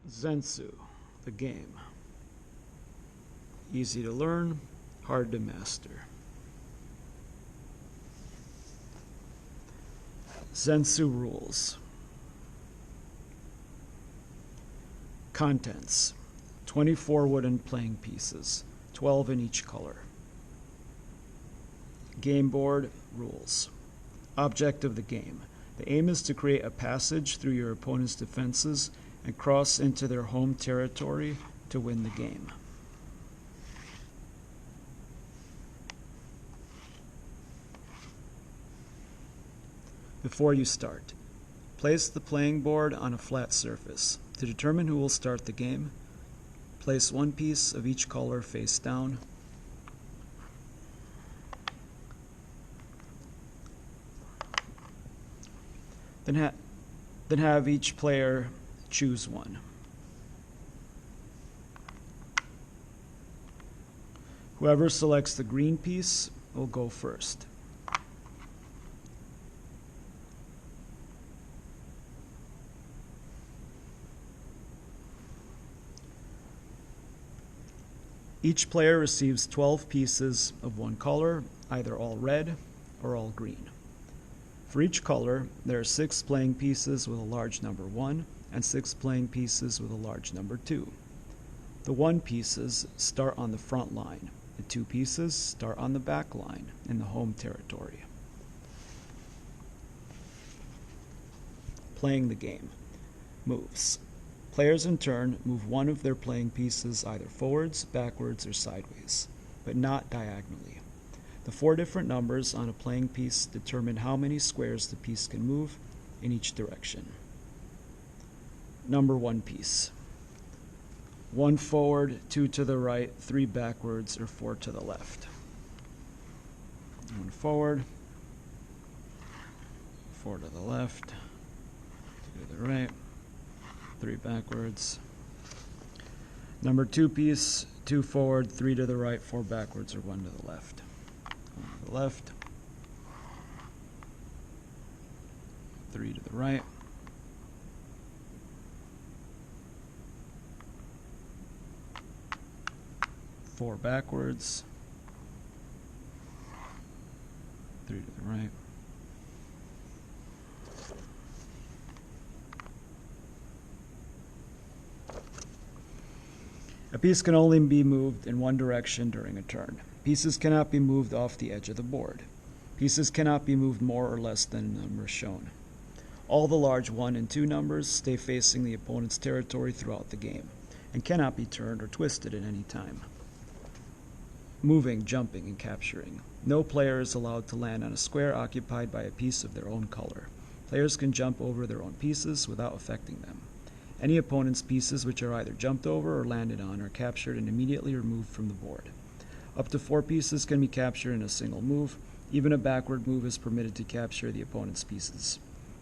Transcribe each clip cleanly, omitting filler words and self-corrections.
Zensu, the game. Easy to learn, hard to master. Zensu rules. Contents: 24 wooden playing pieces, 12 in each color. Game board rules. Object of the game. The aim is to create a passage through your opponent's defenses and cross into their home territory to win the game. Before you start, place the playing board on a flat surface. To determine who will start the game, place one piece of each color face down. Then have each player choose one. Whoever selects the green piece will go first. Each player receives 12 pieces of one color, either all red or all green. For each color, there are 6 playing pieces with a large number 1 and 6 playing pieces with a large number 2. The 1 pieces start on the front line. The 2 pieces start on the back line in the home territory. Playing the game. Moves. Players in turn move one of their playing pieces either forwards, backwards, or sideways, but not diagonally. The 4 different numbers on a playing piece determine how many squares the piece can move in each direction. Number 1 piece. 1 forward, 2 to the right, 3 backwards, or 4 to the left. 1 forward, 4 to the left, 2 to the right, 3 backwards. Number 2 piece, 2 forward, 3 to the right, 4 backwards, or 1 to the left. 1 to the left, 3 to the right, 4 backwards, 3 to the right, a piece can only be moved in one direction during a turn. Pieces cannot be moved off the edge of the board. Pieces cannot be moved more or less than the numbers shown. All the large 1 and 2 numbers stay facing the opponent's territory throughout the game and cannot be turned or twisted at any time. Moving, jumping, and capturing. No player is allowed to land on a square occupied by a piece of their own color. Players can jump over their own pieces without affecting them. Any opponent's pieces which are either jumped over or landed on are captured and immediately removed from the board. Up to 4 pieces can be captured in a single move. Even a backward move is permitted to capture the opponent's pieces.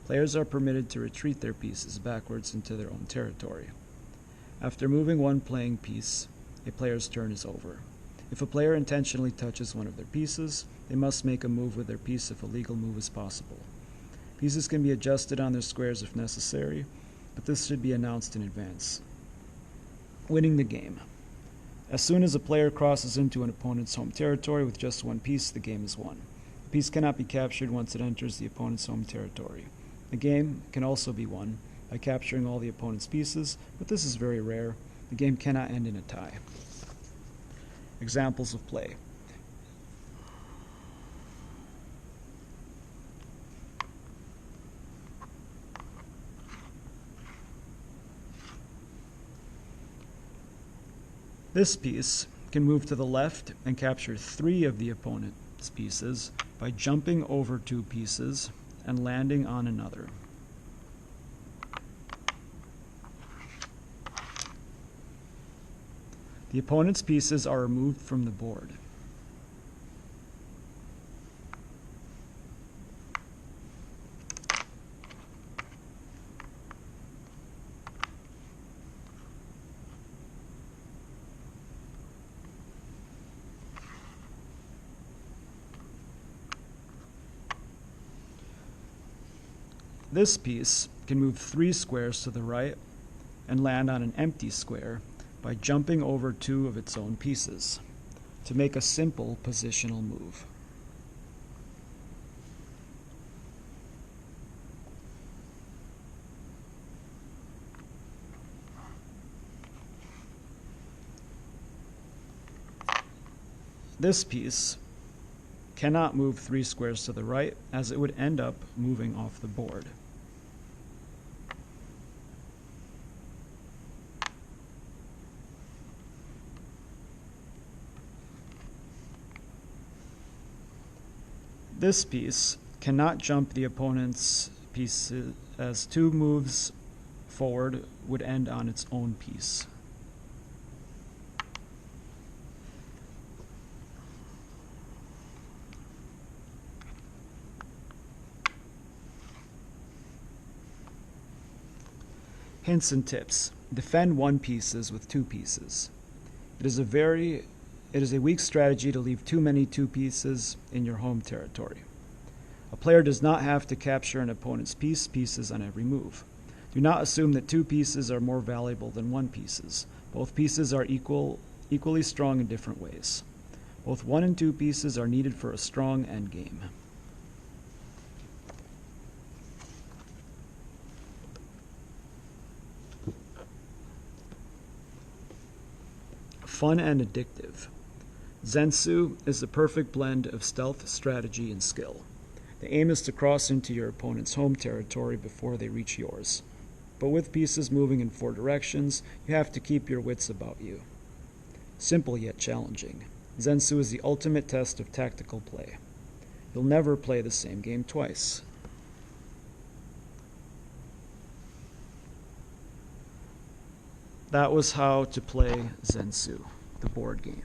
Players are permitted to retreat their pieces backwards into their own territory. After moving one playing piece, a player's turn is over. If a player intentionally touches one of their pieces, they must make a move with their piece if a legal move is possible. Pieces can be adjusted on their squares if necessary, but this should be announced in advance. Winning the game. As soon as a player crosses into an opponent's home territory with just one piece, the game is won. The piece cannot be captured once it enters the opponent's home territory. The game can also be won by capturing all the opponent's pieces, but this is very rare. The game cannot end in a tie. Examples of play. This piece can move to the left and capture 3 of the opponent's pieces by jumping over 2 pieces and landing on another. The opponent's pieces are removed from the board. This piece can move 3 squares to the right and land on an empty square by jumping over two of its own pieces to make a simple positional move. This piece cannot move 3 squares to the right, as it would end up moving off the board. This piece cannot jump the opponent's piece, as 2 moves forward would end on its own piece. Hints and tips. Defend 1 pieces with 2 pieces. It is a weak strategy to leave too many 2 pieces in your home territory. A player does not have to capture an opponent's pieces on every move. Do not assume that 2 pieces are more valuable than 1 pieces. Both pieces are equally strong in different ways. Both 1 and 2 pieces are needed for a strong endgame. Fun and addictive. Zensu is the perfect blend of stealth, strategy, and skill. The aim is to cross into your opponent's home territory before they reach yours. But with pieces moving in 4 directions, you have to keep your wits about you. Simple yet challenging. Zensu is the ultimate test of tactical play. You'll never play the same game twice. That was how to play Zensu, the board game.